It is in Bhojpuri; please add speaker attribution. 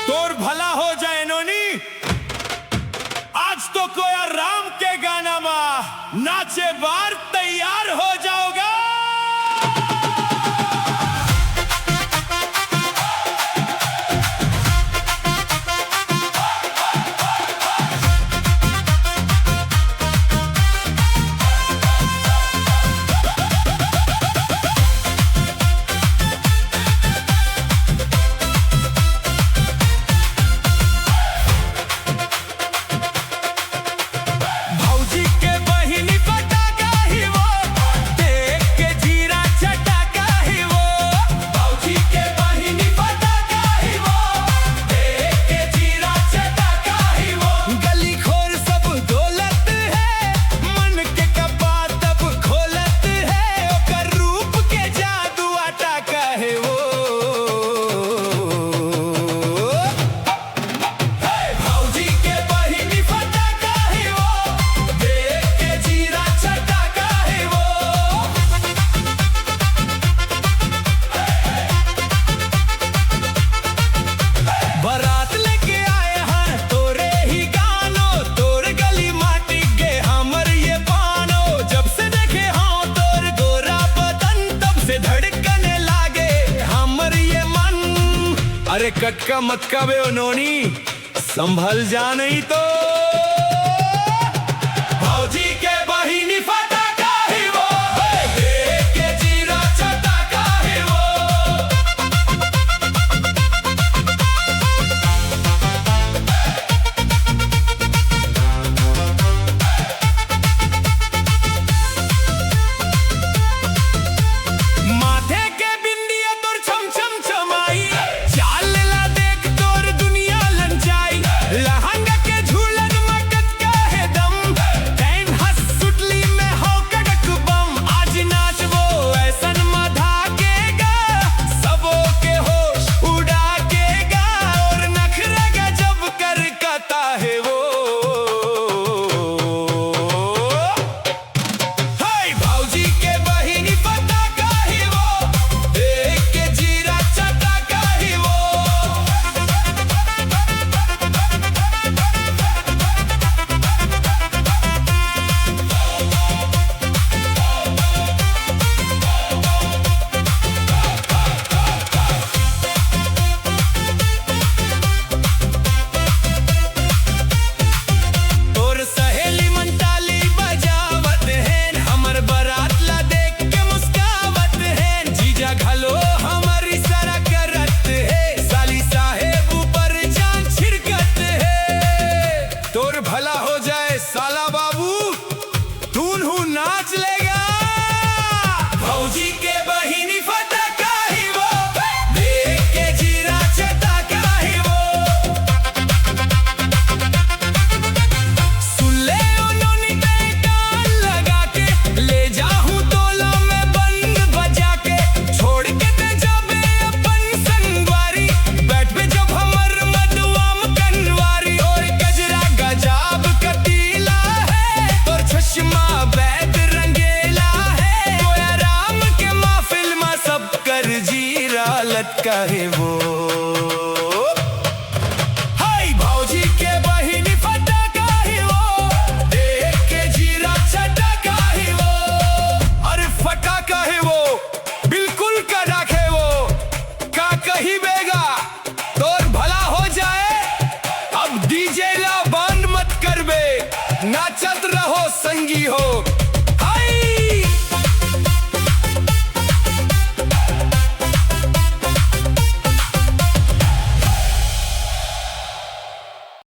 Speaker 1: तोर भला हो जाए नोनी। आज तो कोया राम के गाना मा नाचे बार तैयार हो जाओगा। अरे कटका मटका बे ओ नोनी, संभल जा नहीं तो भौजी के बहिनी फटाका ही वो, देख के जीरा चटाका ही वो। माथे के बिंदिया तोर छम छम छमाई, लहंगा के झूलन मटक का है दम, टैन हंस सुटली में हो कड़क बम। आज नाच वो ऐसन मधा केगा, सबो के होश उड़ा केगा, और नखरा गजब कर कता है वो। हाय भौजी के बहिनी फटाका ही वो, देख के जीरा चटाका ही वो। तोर भला हो जाए साला बाबू, तून हूँ नाच लेगा। भौजी के बहिनी फटाका ही वो, देख के जीरा चटाका ही वो। सुन ले ओ नोनी तेरे कान लगा के, ले जाऊँ तोला में बंद बजा के, छोड़ के ते जाबे अपन संगवारी, बैठ पे जब हमर मधुआम कनवारी। और गजरा गजाब कटीला है, तोर चश्मा बैद रंगेला है, कोया राम के महफिल में सब कर जीरा लटका है वो। हाय भौजी के बहिनी फटाका ही वो, देख के जीरा चटाका ही वो। अरे फटाका है वो, बिल्कुल कड़क है वो, का कही बेगा तोर भला हो जाए। अब डीजे ला बंद मत कर बे, नाचत रहो संगी हो।